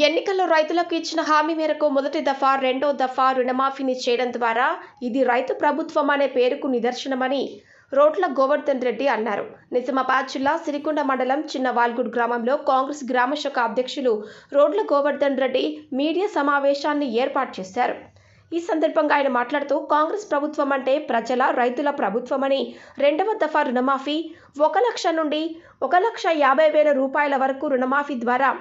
ఎన్నికల్లో రైతులకు ఇచ్చిన హామీ మేరకు మొదటి దఫా రెండో దఫా రుణమాఫీని చేయడం ద్వారా ఇది రైతు ప్రభుత్వం అనే పేరుకు నిదర్శనమని రోడ్ల గోవర్ధన్ రెడ్డి అన్నారు. నిజామాబాద్ జిల్లా సిరికొండ మండలం చిన్నవాల్గూడ్ గ్రామంలో కాంగ్రెస్ గ్రామ శాఖ అధ్యక్షులు రోడ్ల గోవర్ధన్ రెడ్డి మీడియా సమావేశాన్ని ఏర్పాటు చేశారు. ఈ సందర్భంగా ఆయన మాట్లాడుతూ కాంగ్రెస్ ప్రభుత్వం అంటే ప్రజల రైతుల ప్రభుత్వమని, రెండవ దఫా రుణమాఫీ 1 లక్ష నుండి 1,50,000 రూపాయల వరకు రుణమాఫీ ద్వారా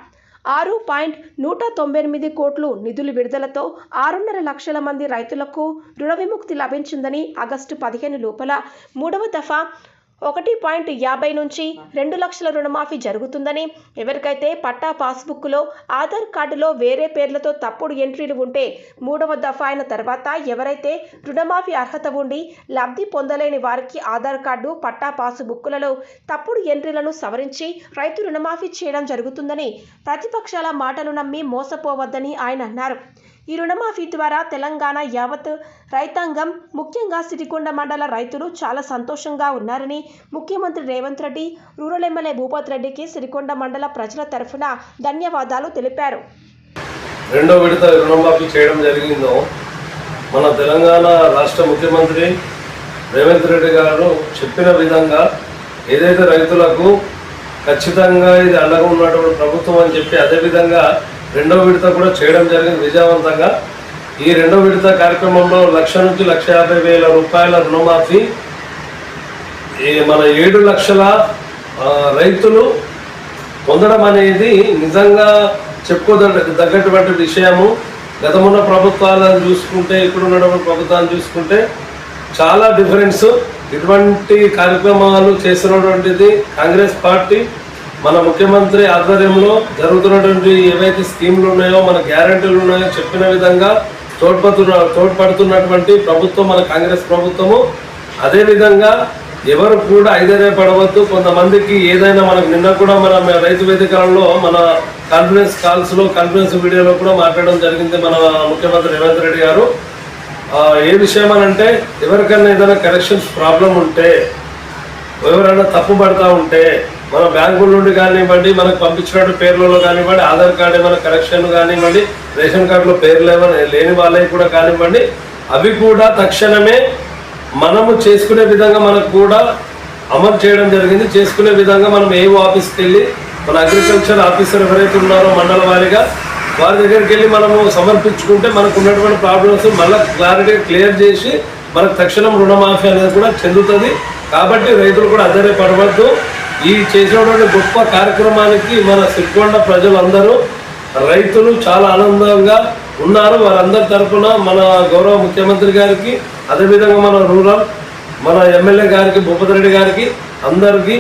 6.198 కోట్లు నిధుల విడుదలతో 6.5 లక్షల మంది రైతులకు రుణ విముక్తి లభించిందని, ఆగస్టు 15 లోపల మూడవ దఫా 1.50 నుంచి 2 లక్షల రుణమాఫీ జరుగుతుందని, ఎవరికైతే పట్టా పాస్బుక్లో ఆధార్ కార్డులో వేరే పేర్లతో తప్పుడు ఎంట్రీలు ఉంటే మూడవ దఫా అయిన తర్వాత ఎవరైతే రుణమాఫీ అర్హత ఉండి లబ్ధి పొందలేని వారికి ఆధార్ కార్డు, పట్టా పాస్బుక్లలో తప్పుడు ఎంట్రీలను సవరించి రైతు రుణమాఫీ చేయడం జరుగుతుందని, ప్రతిపక్షాల మాటలు నమ్మి మోసపోవద్దని ఆయన అన్నారు. ఈ రుణమాఫీ ద్వారా తెలంగాణ యావత్ రైతాంగం, ముఖ్యంగా సిరికొండ మండల రైతులు చాలా సంతోషంగా ఉన్నారని ముఖ్యమంత్రి రేవంత్ రెడ్డి, రూరల్ ఎమ్మెల్యే భూపత్ రెడ్డికి సిరికొండ మండల ప్రజల తరఫున ధన్యవాదాలు తెలిపారు. రెండో విడత రుణమాఫీ చేయడం జరిగిందో మన తెలంగాణ రాష్ట్ర ముఖ్యమంత్రి రేవంత్ రెడ్డి గారు చెప్పిన విధంగా ఏదైతే రైతులకు ఖచ్చితంగా ఇది అండగా ఉన్నటువంటి ప్రభుత్వం అని చెప్పి అదేవిధంగా రెండో విడత కూడా చేయడం జరిగింది విజయవంతంగా. ఈ రెండో విడత కార్యక్రమంలో 1 లక్ష నుంచి 1,50,000 రూపాయల రుణమాఫీ మన 7 లక్షల రైతులు పొందడం అనేది నిజంగా చెప్పుకోదగ్గటువంటి విషయము. గతమున్న ప్రభుత్వాలను చూసుకుంటే, ఇప్పుడున్నటువంటి ప్రభుత్వాన్ని చూసుకుంటే చాలా డిఫరెన్స్. ఇటువంటి కార్యక్రమాలు చేస్తున్నటువంటిది కాంగ్రెస్ పార్టీ మన ముఖ్యమంత్రి ఆధ్వర్యంలో జరుగుతున్నటువంటి ఏవైతే స్కీములు ఉన్నాయో, మన గ్యారంటీలు ఉన్నాయో చెప్పిన విధంగా తోడ్పడుతున్నటువంటి ప్రభుత్వం మన కాంగ్రెస్ ప్రభుత్వము. అదేవిధంగా ఎవరు కూడా ఐదరేపడవద్దు. కొంతమందికి ఏదైనా మనకు నిన్న కూడా మన రైతు వేదికలలో మన కాన్ఫరెన్స్ కాల్స్లో, కాన్ఫరెన్స్ వీడియోలో కూడా మాట్లాడడం జరిగింది మన ముఖ్యమంత్రి రేవంత్ రెడ్డి గారు. ఏ విషయం అనంటే ఎవరికైనా ఏదైనా కరెక్షన్స్ ప్రాబ్లం ఉంటే, ఎవరైనా తప్పు పడతా ఉంటే మన బ్యాంకుల నుండి కానివ్వండి, మనకు పంపించినట్టు పేర్లలో కానివ్వండి, ఆధార్ కార్డు ఏమైనా కరెక్షన్ కానివ్వండి, రేషన్ కార్డులో పేర్లు ఏమైనా లేని వాళ్ళవి కూడా కానివ్వండి, అవి కూడా తక్షణమే మనము చేసుకునే విధంగా మనకు కూడా అమలు చేయడం జరిగింది. చేసుకునే విధంగా మనం ఏవో ఆఫీస్కి వెళ్ళి మన అగ్రికల్చర్ ఆఫీసర్ ఎవరైతే ఉన్నారో మండల వారీగా వారి దగ్గరికి వెళ్ళి మనము సమర్పించుకుంటే మనకు ఉన్నటువంటి ప్రాబ్లమ్స్ మళ్ళీ క్లారిటీగా క్లియర్ చేసి మనకు తక్షణం రుణమాఫీ అనేది కూడా చెందుతుంది. కాబట్టి రైతులు కూడా ఆధారపడవద్దు. ఈ చేసినటువంటి గొప్ప కార్యక్రమానికి మన సిరికొండ ప్రజలందరూ, రైతులు చాలా ఆనందంగా ఉన్నారు. వారందరి తరఫున మన గౌరవ ముఖ్యమంత్రి గారికి, అదేవిధంగా మన రూరల్ మన ఎమ్మెల్యే గారికి, భూపత్ రెడ్డి గారికి అందరికీ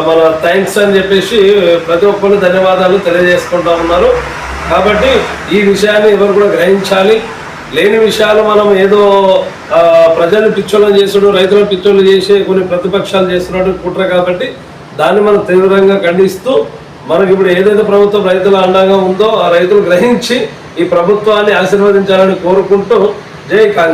మన థ్యాంక్స్ అని చెప్పేసి ప్రతి ఒక్కరు ధన్యవాదాలు తెలియజేసుకుంటా ఉన్నారు. కాబట్టి ఈ విషయాన్ని ఎవరు కూడా గ్రహించాలి. లేని విషయాలు మనం ఏదో ప్రజలు పిచ్చోళ్ళని చేసుడు, రైతులను పిచ్చోళ్ళు చేసి కొన్ని ప్రతిపక్షాలు చేస్తున్నట్టు కుట్ర. కాబట్టి దాన్ని మనం తీవ్రంగా ఖండిస్తూ మనకి ఇప్పుడు ఏదైతే ప్రభుత్వం రైతుల అండగా ఉందో ఆ రైతులు గ్రహించి ఈ ప్రభుత్వాన్ని ఆశీర్వదించాలని కోరుకుంటూ జై కాంగ్రెస్.